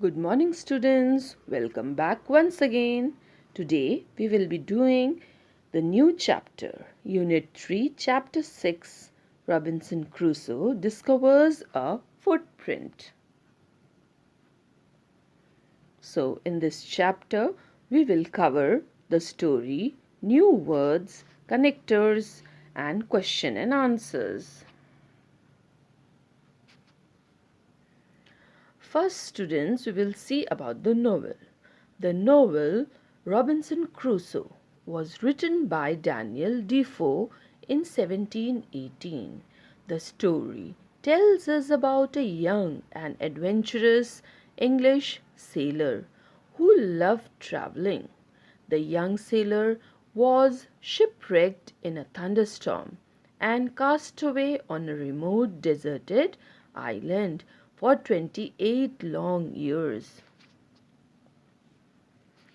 Good morning, students. Welcome back once again. Today we will be doing the new chapter, Unit 3, Chapter 6. Robinson Crusoe discovers a footprint. So, in this chapter, we will cover the story, new words, connectors, and question and answers. First, students, we will see about the novel. The novel Robinson Crusoe was written by Daniel Defoe in 1718. The story tells us about a young and adventurous English sailor who loved traveling. The young sailor was shipwrecked in a thunderstorm and cast away on a remote deserted island for 28 long years.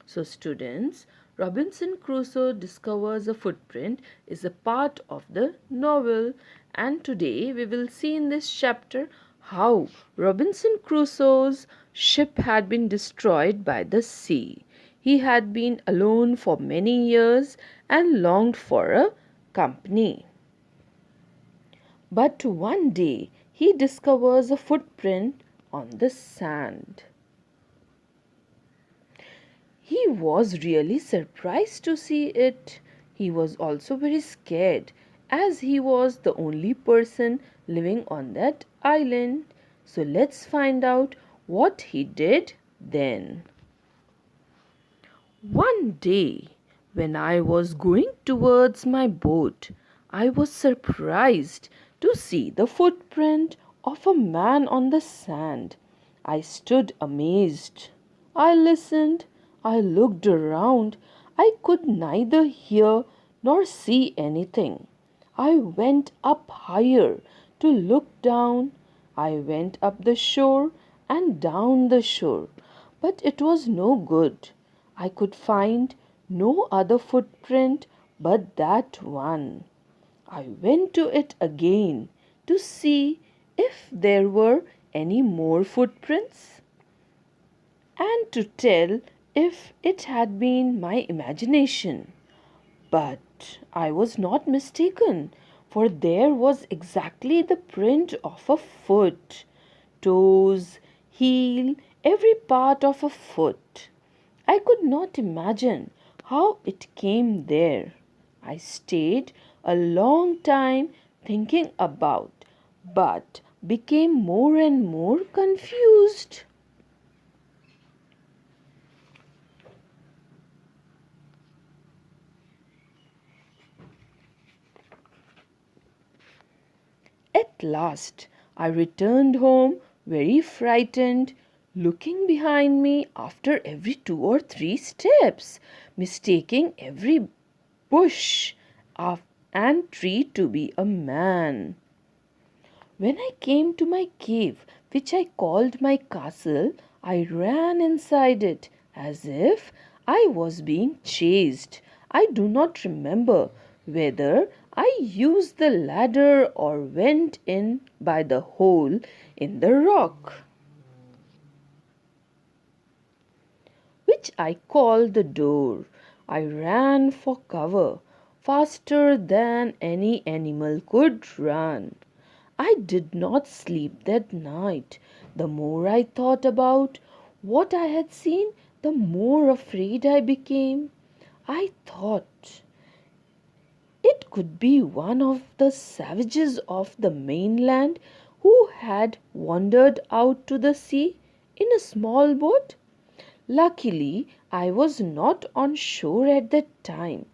So students, Robinson Crusoe discovers a footprint is a part of the novel, and today we will see in this chapter how Robinson Crusoe's ship had been destroyed by the sea. He had been alone for many years and longed for a company. But one day he discovers a footprint on the sand. He was really surprised to see it. He was also very scared as he was the only person living on that island. So let's find out what he did then. One day, when I was going towards my boat, I was surprised to see the footprint of a man on the sand. I stood amazed. I listened. I looked around. I could neither hear nor see anything. I went up higher to look down. I went up the shore and down the shore, but it was no good. I could find no other footprint but that one. I went to it again to see if there were any more footprints and to tell if it had been my imagination. But I was not mistaken, for there was exactly the print of a foot, toes, heel, every part of a foot. I could not imagine how it came there. I stayed a long time thinking about, but became more and more confused. At last I returned home very frightened, looking behind me after every 2 or 3 steps, mistaking every bush and tree to be a man. When I came to my cave, which I called my castle, I ran inside it as if I was being chased. I do not remember whether I used the ladder or went in by the hole in the rock, which I called the door. I ran for cover faster than any animal could run. I did not sleep that night. The more I thought about what I had seen, the more afraid I became. I thought it could be one of the savages of the mainland who had wandered out to the sea in a small boat. Luckily, I was not on shore at that time.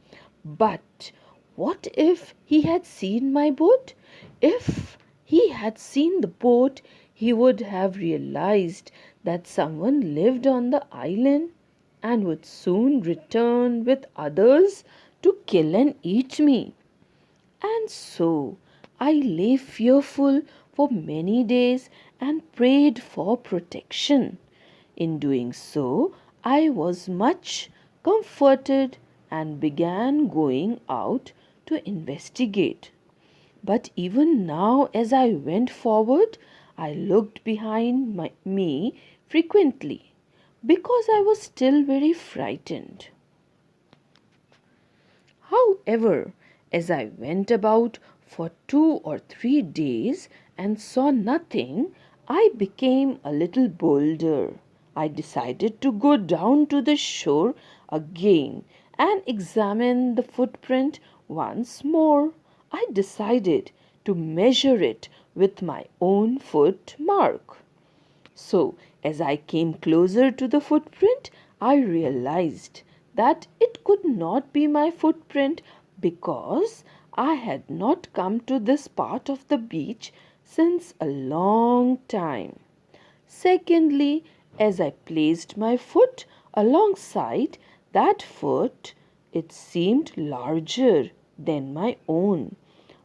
But what if he had seen my boat? If he had seen the boat, he would have realized that someone lived on the island and would soon return with others to kill and eat me. And so I lay fearful for many days and prayed for protection. In doing so, I was much comforted and began going out to investigate. But even now, as I went forward, I looked behind me frequently because I was still very frightened. However, as I went about for 2 or 3 days and saw nothing, I became a little bolder. I decided to go down to the shore again and examine the footprint once more. I decided to measure it with my own foot mark. So, as I came closer to the footprint, I realized that it could not be my footprint because I had not come to this part of the beach since a long time. Secondly, as I placed my foot alongside that foot, it seemed larger than my own.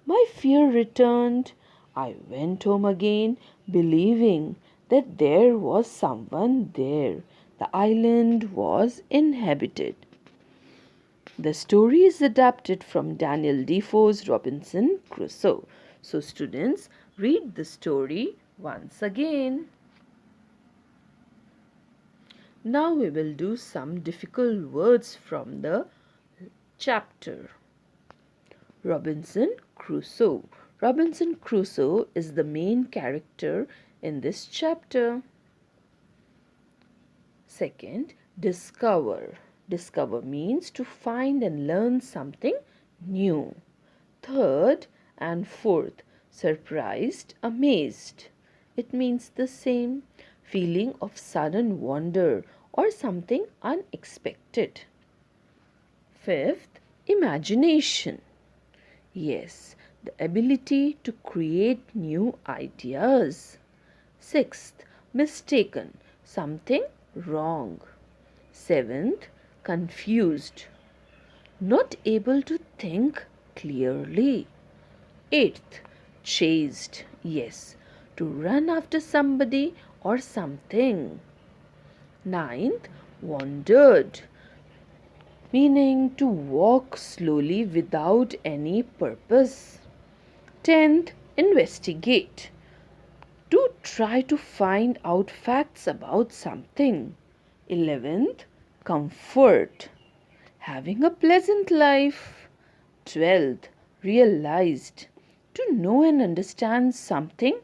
My fear returned. I went home again, believing that there was someone there. The island was inhabited. The story is adapted from Daniel Defoe's Robinson Crusoe. So, students, read the story once again. Now we will do some difficult words from the chapter. Robinson Crusoe. Robinson Crusoe is the main character in this chapter. Second, discover. Discover means to find and learn something new. Third and fourth, surprised, amazed. It means the same feeling of sudden wonder or something unexpected. Fifth, imagination. Yes, the ability to create new ideas. Sixth, mistaken, something wrong. Seventh, confused, not able to think clearly. Eighth, chased, yes, to run after somebody or something. Ninth, wandered, meaning to walk slowly without any purpose. 10th, investigate, to try to find out facts about something. 11th, comfort, having a pleasant life. 12th, realized, to know and understand something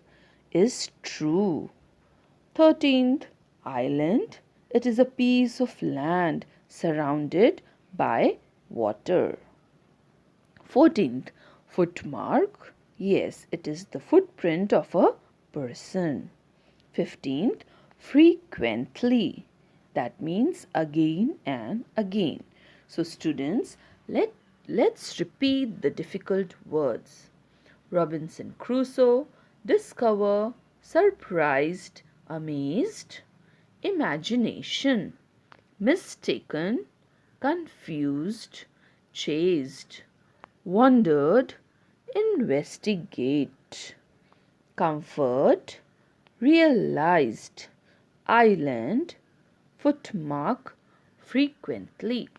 is true. 13th, island, it is a piece of land surrounded by water. 14th, footmark, yes, it is the footprint of a person. 15th, frequently, that means again and again. So students, let's repeat the difficult words. Robinson Crusoe, discover, surprised, amazed, imagination, mistaken, confused, chased, wondered, investigate, comfort, realized, island, footmark, frequently.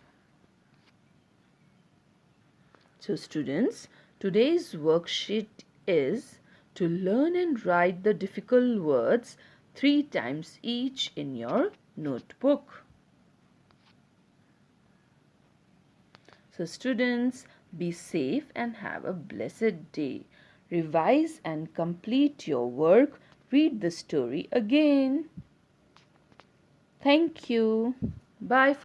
So students, today's worksheet is to learn and write the difficult words 3 times each in your notebook. So students, be safe and have a blessed day. Revise and complete your work. Read the story again. Thank you. Bye.